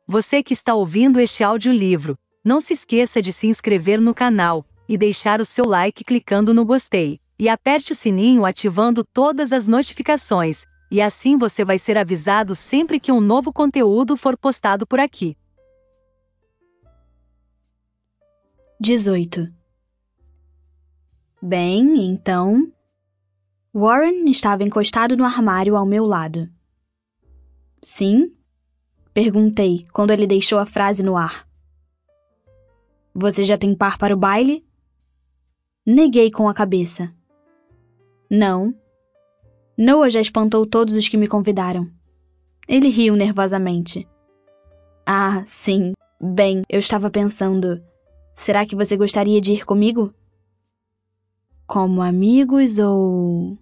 Você que está ouvindo este audiolivro, não se esqueça de se inscrever no canal e deixar o seu like clicando no gostei. E aperte o sininho ativando todas as notificações, e assim você vai ser avisado sempre que um novo conteúdo for postado por aqui. 18. Bem, então... Warren estava encostado no armário ao meu lado. Sim? Perguntei, quando ele deixou a frase no ar. Você já tem par para o baile? Neguei com a cabeça. Não. Noah já espantou todos os que me convidaram. Ele riu nervosamente. Ah, sim. Bem, eu estava pensando... Será que você gostaria de ir comigo? Como amigos ou...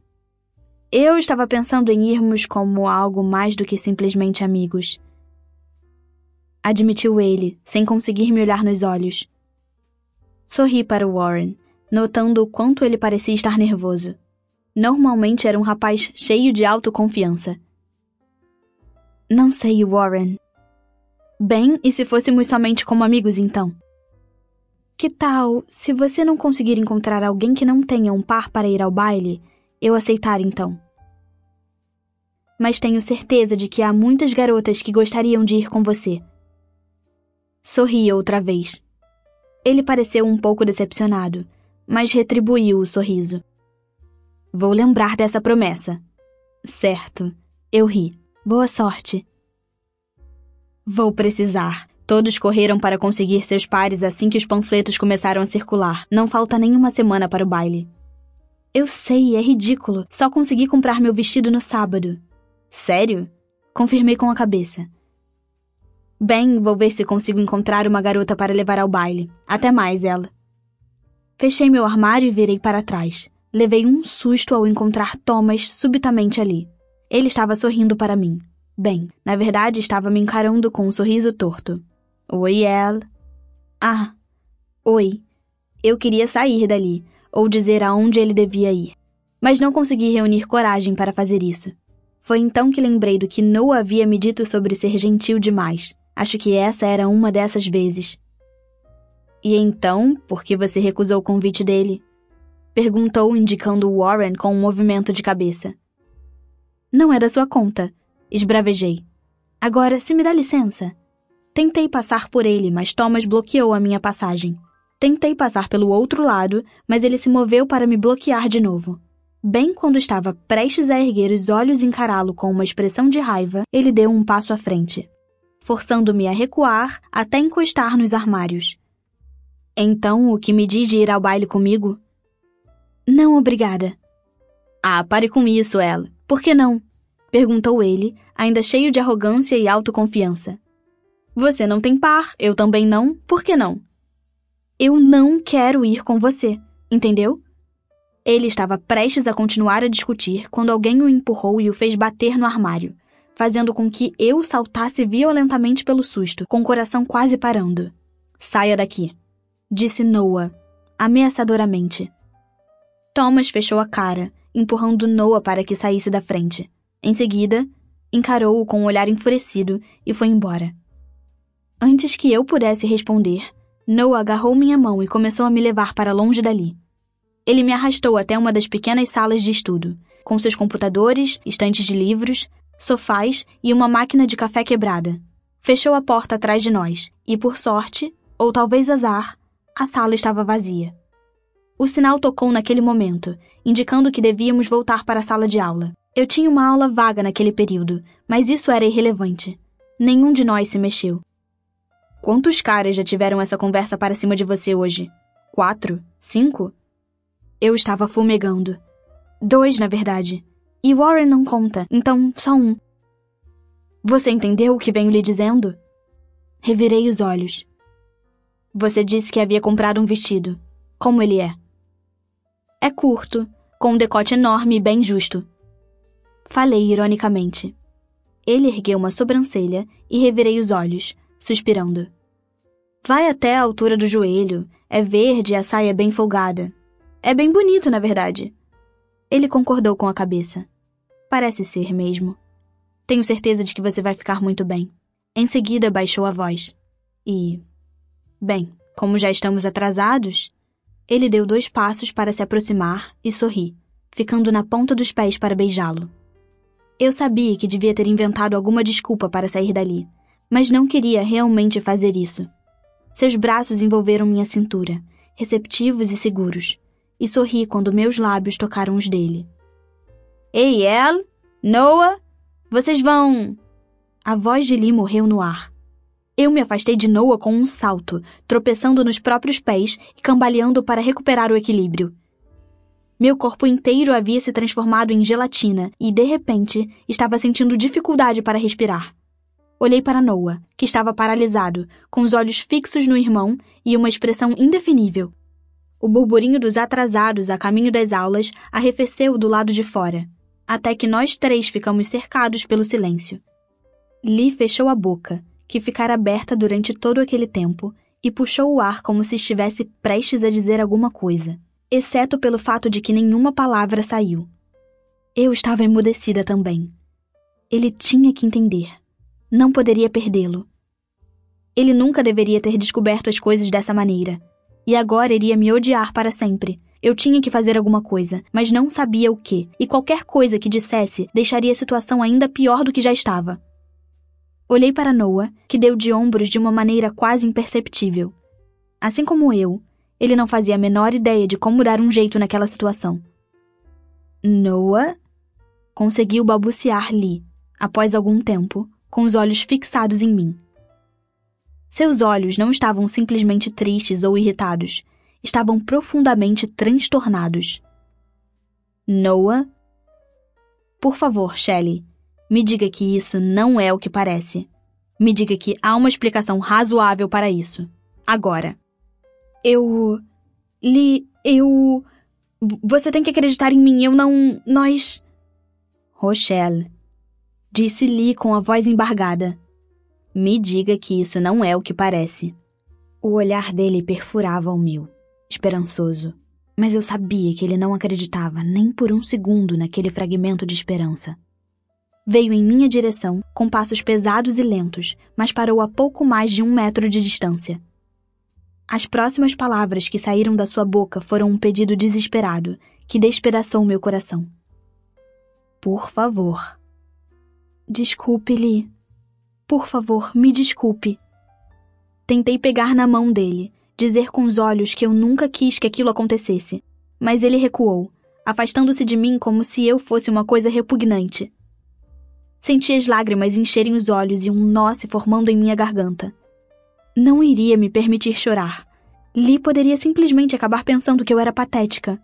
Eu estava pensando em irmos como algo mais do que simplesmente amigos. Admitiu ele, sem conseguir me olhar nos olhos. Sorri para Warren, notando o quanto ele parecia estar nervoso. Normalmente era um rapaz cheio de autoconfiança. Não sei, Warren. Bem, e se fôssemos somente como amigos, então? Que tal, se você não conseguir encontrar alguém que não tenha um par para ir ao baile, eu aceitar então? Mas tenho certeza de que há muitas garotas que gostariam de ir com você. Sorri outra vez. Ele pareceu um pouco decepcionado, mas retribuiu o sorriso. Vou lembrar dessa promessa. Certo, eu ri. Boa sorte. Vou precisar. Todos correram para conseguir seus pares assim que os panfletos começaram a circular. Não falta nenhuma semana para o baile. Eu sei, é ridículo. Só consegui comprar meu vestido no sábado. Sério? Confirmei com a cabeça. Bem, vou ver se consigo encontrar uma garota para levar ao baile. Até mais, ela. Fechei meu armário e virei para trás. Levei um susto ao encontrar Thomas subitamente ali. Ele estava sorrindo para mim. Bem, na verdade estava me encarando com um sorriso torto. Oi, El. Ah, oi. Eu queria sair dali, ou dizer aonde ele devia ir. Mas não consegui reunir coragem para fazer isso. Foi então que lembrei do que Noah havia me dito sobre ser gentil demais. Acho que essa era uma dessas vezes. E então, por que você recusou o convite dele? Perguntou, indicando Warren com um movimento de cabeça. Não é da sua conta, esbravejei. Agora, se me dá licença. Tentei passar por ele, mas Thomas bloqueou a minha passagem. Tentei passar pelo outro lado, mas ele se moveu para me bloquear de novo. Bem quando estava prestes a erguer os olhos e encará-lo com uma expressão de raiva, ele deu um passo à frente, forçando-me a recuar até encostar nos armários. Então, o que me diz de ir ao baile comigo? Não, obrigada. Ah, pare com isso, ela. Por que não? Perguntou ele, ainda cheio de arrogância e autoconfiança. Você não tem par, eu também não, por que não? Eu não quero ir com você, entendeu? Ele estava prestes a continuar a discutir quando alguém o empurrou e o fez bater no armário, fazendo com que eu saltasse violentamente pelo susto, com o coração quase parando. Saia daqui, disse Noah, ameaçadoramente. Thomas fechou a cara, empurrando Noah para que saísse da frente. Em seguida, encarou-o com um olhar enfurecido e foi embora. Antes que eu pudesse responder, Noah agarrou minha mão e começou a me levar para longe dali. Ele me arrastou até uma das pequenas salas de estudo, com seus computadores, estantes de livros, sofás e uma máquina de café quebrada. Fechou a porta atrás de nós e, por sorte, ou talvez azar, a sala estava vazia. O sinal tocou naquele momento, indicando que devíamos voltar para a sala de aula. Eu tinha uma aula vaga naquele período, mas isso era irrelevante. Nenhum de nós se mexeu. Quantos caras já tiveram essa conversa para cima de você hoje? 4? 5? Eu estava fumegando. 2, na verdade. E Warren não conta, então só 1. Você entendeu o que venho lhe dizendo? Revirei os olhos. Você disse que havia comprado um vestido. Como ele é? É curto, com um decote enorme e bem justo. Falei ironicamente. Ele ergueu uma sobrancelha e revirei os olhos, suspirando. Vai até a altura do joelho, é verde e a saia é bem folgada. É bem bonito, na verdade. Ele concordou com a cabeça. Parece ser mesmo. Tenho certeza de que você vai ficar muito bem. Em seguida, baixou a voz. Bem, como já estamos atrasados... Ele deu 2 passos para se aproximar e sorri, ficando na ponta dos pés para beijá-lo. Eu sabia que devia ter inventado alguma desculpa para sair dali, mas não queria realmente fazer isso. Seus braços envolveram minha cintura, receptivos e seguros, e sorri quando meus lábios tocaram os dele. Ei, Elle! Noah! Vocês vão... A voz de Lee morreu no ar. Eu me afastei de Noah com um salto, tropeçando nos próprios pés e cambaleando para recuperar o equilíbrio. Meu corpo inteiro havia se transformado em gelatina e, de repente, estava sentindo dificuldade para respirar. Olhei para Noah, que estava paralisado, com os olhos fixos no irmão e uma expressão indefinível. O burburinho dos atrasados a caminho das aulas arrefeceu do lado de fora, até que nós 3 ficamos cercados pelo silêncio. Lee fechou a boca, que ficara aberta durante todo aquele tempo, e puxou o ar como se estivesse prestes a dizer alguma coisa, exceto pelo fato de que nenhuma palavra saiu. Eu estava emudecida também. Ele tinha que entender. Não poderia perdê-lo. Ele nunca deveria ter descoberto as coisas dessa maneira, e agora iria me odiar para sempre. Eu tinha que fazer alguma coisa, mas não sabia o quê, e qualquer coisa que dissesse deixaria a situação ainda pior do que já estava. Olhei para Noah, que deu de ombros de uma maneira quase imperceptível. Assim como eu, ele não fazia a menor ideia de como dar um jeito naquela situação. Noah? Conseguiu balbuciar Lee, após algum tempo, com os olhos fixados em mim. Seus olhos não estavam simplesmente tristes ou irritados, estavam profundamente transtornados. Noah? Por favor, Shelley. Me diga que isso não é o que parece. Me diga que há uma explicação razoável para isso. Agora. Você tem que acreditar em mim, nós... Rochelle, disse Lee com a voz embargada. Me diga que isso não é o que parece. O olhar dele perfurava o meu, esperançoso. Mas eu sabia que ele não acreditava nem por um segundo naquele fragmento de esperança. Veio em minha direção, com passos pesados e lentos, mas parou a pouco mais de 1 metro de distância. As próximas palavras que saíram da sua boca foram um pedido desesperado, que despedaçou meu coração. Por favor. Desculpe, Lee. Por favor, me desculpe. Tentei pegar na mão dele, dizer com os olhos que eu nunca quis que aquilo acontecesse, mas ele recuou, afastando-se de mim como se eu fosse uma coisa repugnante. Senti as lágrimas encherem os olhos e um nó se formando em minha garganta. Não iria me permitir chorar. Lee poderia simplesmente acabar pensando que eu era patética.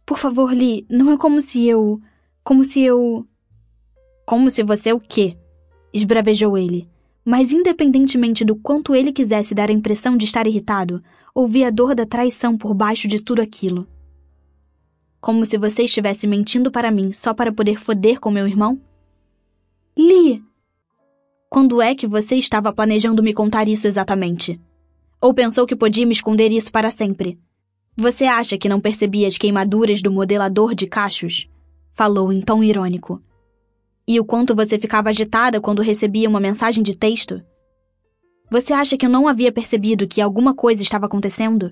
Por favor, Lee, não é como se eu... Como se você o quê? Esbravejou ele. Mas independentemente do quanto ele quisesse dar a impressão de estar irritado, ouvi a dor da traição por baixo de tudo aquilo. Como se você estivesse mentindo para mim só para poder foder com meu irmão? Lee! Quando é que você estava planejando me contar isso exatamente? Ou pensou que podia me esconder isso para sempre? Você acha que não percebi as queimaduras do modelador de cachos? Falou em tom irônico. E o quanto você ficava agitada quando recebia uma mensagem de texto? Você acha que eu não havia percebido que alguma coisa estava acontecendo?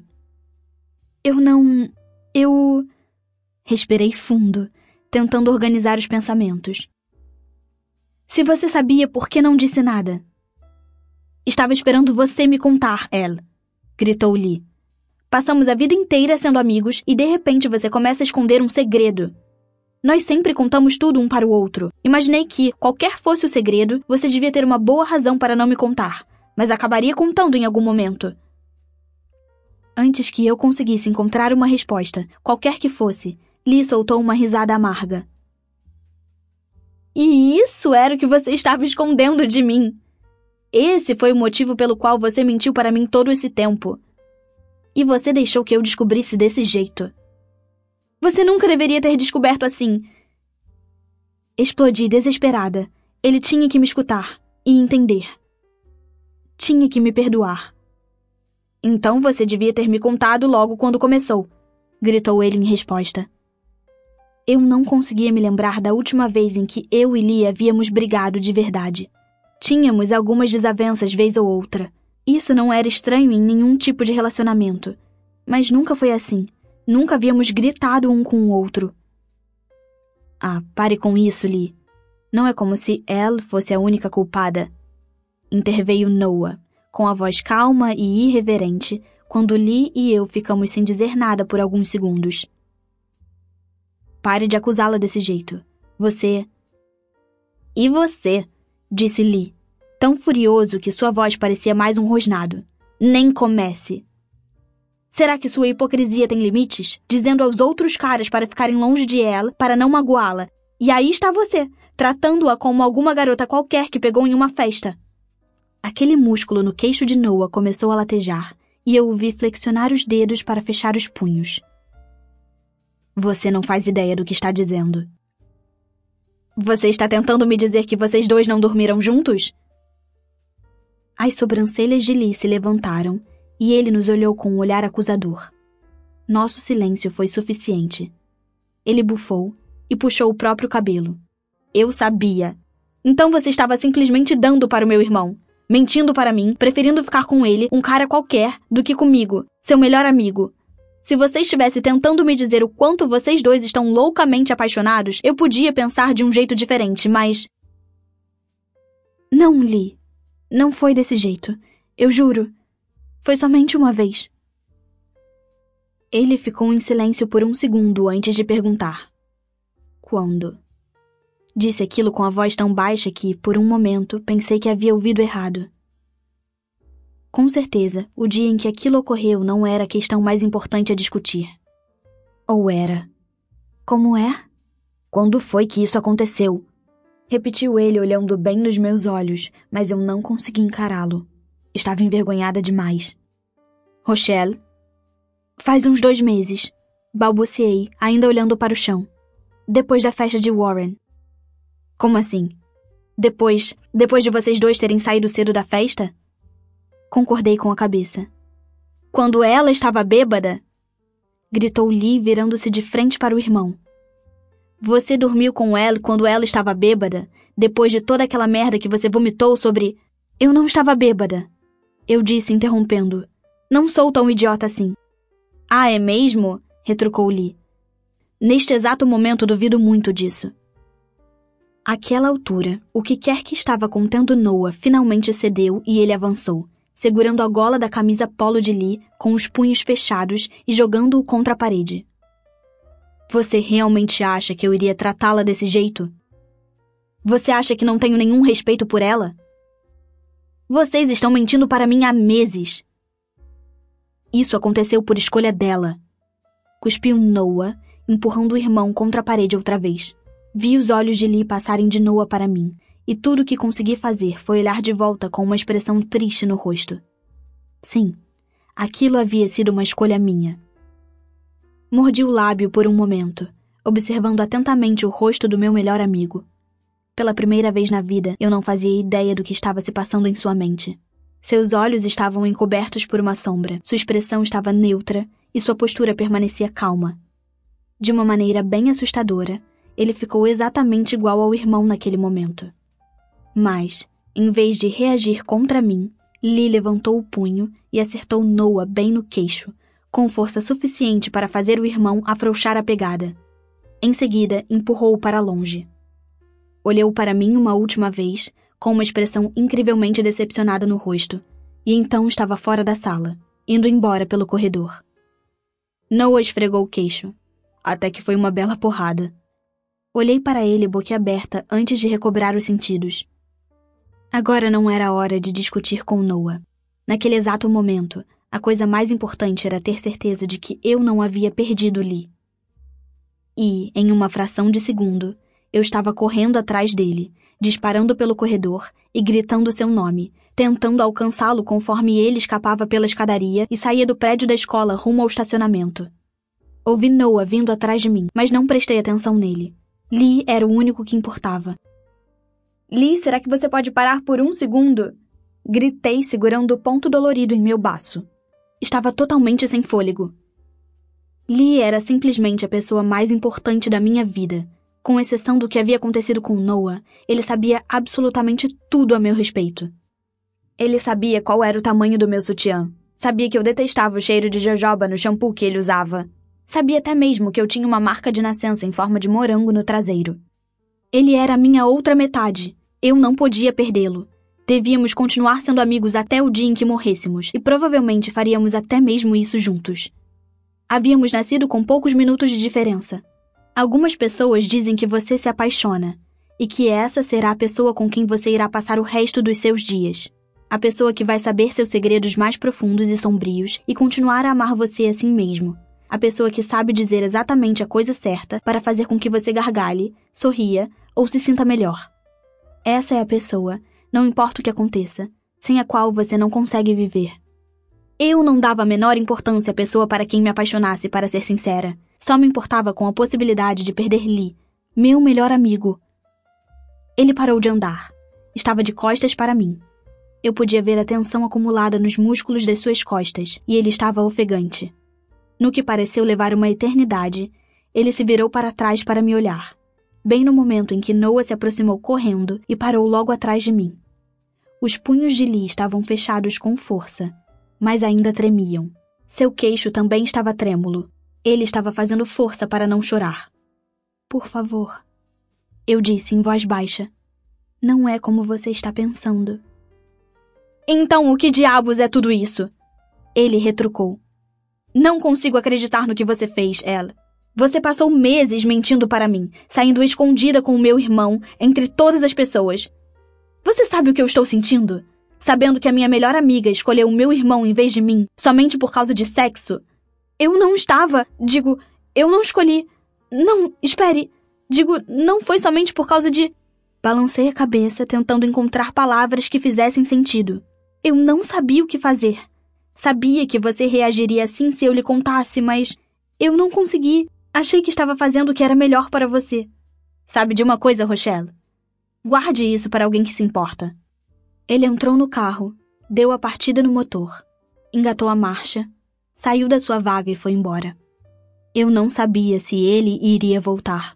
Eu... Respirei fundo, tentando organizar os pensamentos. Se você sabia, por que não disse nada? Estava esperando você me contar, Elle, gritou Lee. Passamos a vida inteira sendo amigos e de repente você começa a esconder um segredo. Nós sempre contamos tudo um para o outro. Imaginei que, qualquer fosse o segredo, você devia ter uma boa razão para não me contar, mas acabaria contando em algum momento. Antes que eu conseguisse encontrar uma resposta, qualquer que fosse, Lee soltou uma risada amarga. E isso era o que você estava escondendo de mim. Esse foi o motivo pelo qual você mentiu para mim todo esse tempo. E você deixou que eu descobrisse desse jeito. Você nunca deveria ter descoberto assim. Explodi desesperada. Ele tinha que me escutar e entender. Tinha que me perdoar. Então você devia ter me contado logo quando começou, gritou ele em resposta. Eu não conseguia me lembrar da última vez em que eu e Lee havíamos brigado de verdade. Tínhamos algumas desavenças vez ou outra. Isso não era estranho em nenhum tipo de relacionamento. Mas nunca foi assim. Nunca havíamos gritado um com o outro. Ah, pare com isso, Lee. Não é como se Elle fosse a única culpada. Interveio Noah, com a voz calma e irreverente, quando Lee e eu ficamos sem dizer nada por alguns segundos. Pare de acusá-la desse jeito. Você... E você, disse Lee, tão furioso que sua voz parecia mais um rosnado. Nem comece. Será que sua hipocrisia tem limites? Dizendo aos outros caras para ficarem longe de ela, para não magoá-la. E aí está você, tratando-a como alguma garota qualquer que pegou em uma festa. Aquele músculo no queixo de Noah começou a latejar, e eu o vi flexionar os dedos para fechar os punhos. Você não faz ideia do que está dizendo. Você está tentando me dizer que vocês dois não dormiram juntos? As sobrancelhas de Lee se levantaram, e ele nos olhou com um olhar acusador. Nosso silêncio foi suficiente. Ele bufou e puxou o próprio cabelo. Eu sabia. Então você estava simplesmente dando para o meu irmão. Mentindo para mim, preferindo ficar com ele, um cara qualquer, do que comigo, seu melhor amigo. Se você estivesse tentando me dizer o quanto vocês dois estão loucamente apaixonados, eu podia pensar de um jeito diferente, mas... Não, Lee. Não foi desse jeito. Eu juro. Foi somente uma vez. Ele ficou em silêncio por um segundo antes de perguntar. Quando? Disse aquilo com a voz tão baixa que, por um momento, pensei que havia ouvido errado. Com certeza, o dia em que aquilo ocorreu não era a questão mais importante a discutir. Ou era? Como é? Quando foi que isso aconteceu? Repetiu ele olhando bem nos meus olhos, mas eu não consegui encará-lo. Estava envergonhada demais. Rochelle? Faz uns 2 meses. Balbuciei, ainda olhando para o chão. Depois da festa de Warren. Como assim? Depois de vocês dois terem saído cedo da festa? Concordei com a cabeça. Quando ela estava bêbada? Gritou Lee, virando-se de frente para o irmão. Você dormiu com ela quando ela estava bêbada? Depois de toda aquela merda que você vomitou sobre... Eu não estava bêbada. Eu disse, interrompendo. Não sou tão idiota assim. Ah, é mesmo? Retrucou Lee. Neste exato momento duvido muito disso. Àquela altura, o que quer que estava contendo Noah finalmente cedeu e ele avançou, segurando a gola da camisa polo de Lee com os punhos fechados e jogando-o contra a parede. Você realmente acha que eu iria tratá-la desse jeito? Você acha que não tenho nenhum respeito por ela? Vocês estão mentindo para mim há meses. Isso aconteceu por escolha dela. Cuspiu Noah, empurrando o irmão contra a parede outra vez. Vi os olhos de Lee passarem de Noah para mim, e tudo o que consegui fazer foi olhar de volta com uma expressão triste no rosto. Sim, aquilo havia sido uma escolha minha. Mordi o lábio por um momento, observando atentamente o rosto do meu melhor amigo. Pela primeira vez na vida, eu não fazia ideia do que estava se passando em sua mente. Seus olhos estavam encobertos por uma sombra, sua expressão estava neutra e sua postura permanecia calma. De uma maneira bem assustadora, ele ficou exatamente igual ao irmão naquele momento. Mas, em vez de reagir contra mim, Lee levantou o punho e acertou Noah bem no queixo, com força suficiente para fazer o irmão afrouxar a pegada. Em seguida, empurrou-o para longe. Olhou para mim uma última vez, com uma expressão incrivelmente decepcionada no rosto, e então estava fora da sala, indo embora pelo corredor. Noah esfregou o queixo, até que foi uma bela porrada. Olhei para ele boquiaberta antes de recobrar os sentidos. Agora não era a hora de discutir com Noah. Naquele exato momento, a coisa mais importante era ter certeza de que eu não havia perdido Lee. E, em uma fração de segundo, eu estava correndo atrás dele, disparando pelo corredor e gritando seu nome, tentando alcançá-lo conforme ele escapava pela escadaria e saía do prédio da escola rumo ao estacionamento. Ouvi Noah vindo atrás de mim, mas não prestei atenção nele. Lee era o único que importava. Lee, será que você pode parar por um segundo? Gritei, segurando o ponto dolorido em meu baço. Estava totalmente sem fôlego. Lee era simplesmente a pessoa mais importante da minha vida, Com exceção do que havia acontecido com Noah, ele sabia absolutamente tudo a meu respeito. Ele sabia qual era o tamanho do meu sutiã. Sabia que eu detestava o cheiro de jojoba no shampoo que ele usava. Sabia até mesmo que eu tinha uma marca de nascença em forma de morango no traseiro. Ele era a minha outra metade. Eu não podia perdê-lo. Devíamos continuar sendo amigos até o dia em que morrêssemos, e provavelmente faríamos até mesmo isso juntos. Havíamos nascido com poucos minutos de diferença. Algumas pessoas dizem que você se apaixona, e que essa será a pessoa com quem você irá passar o resto dos seus dias. A pessoa que vai saber seus segredos mais profundos e sombrios e continuar a amar você assim mesmo. A pessoa que sabe dizer exatamente a coisa certa para fazer com que você gargalhe, sorria ou se sinta melhor. Essa é a pessoa, não importa o que aconteça, sem a qual você não consegue viver. Eu não dava a menor importância à pessoa para quem me apaixonasse, para ser sincera. Só me importava com a possibilidade de perder Lee, meu melhor amigo. Ele parou de andar. Estava de costas para mim. Eu podia ver a tensão acumulada nos músculos das suas costas, e ele estava ofegante. No que pareceu levar uma eternidade, ele se virou para trás para me olhar, bem no momento em que Noah se aproximou correndo e parou logo atrás de mim. Os punhos de Lee estavam fechados com força, mas ainda tremiam. Seu queixo também estava trêmulo. Ele estava fazendo força para não chorar. Por favor, eu disse em voz baixa. Não é como você está pensando. Então o que diabos é tudo isso? Ele retrucou. Não consigo acreditar no que você fez, ela. Você passou meses mentindo para mim, saindo escondida com o meu irmão, entre todas as pessoas. Você sabe o que eu estou sentindo? Sabendo que a minha melhor amiga escolheu o meu irmão em vez de mim, somente por causa de sexo? Eu não estava... eu não escolhi... Não, espere. Não foi somente por causa de... Balancei a cabeça, tentando encontrar palavras que fizessem sentido. Eu não sabia o que fazer. Sabia que você reagiria assim se eu lhe contasse, mas... eu não consegui. Achei que estava fazendo o que era melhor para você. Sabe de uma coisa, Rochelle? Guarde isso para alguém que se importa. Ele entrou no carro, deu a partida no motor, engatou a marcha, saiu da sua vaga e foi embora. Eu não sabia se ele iria voltar.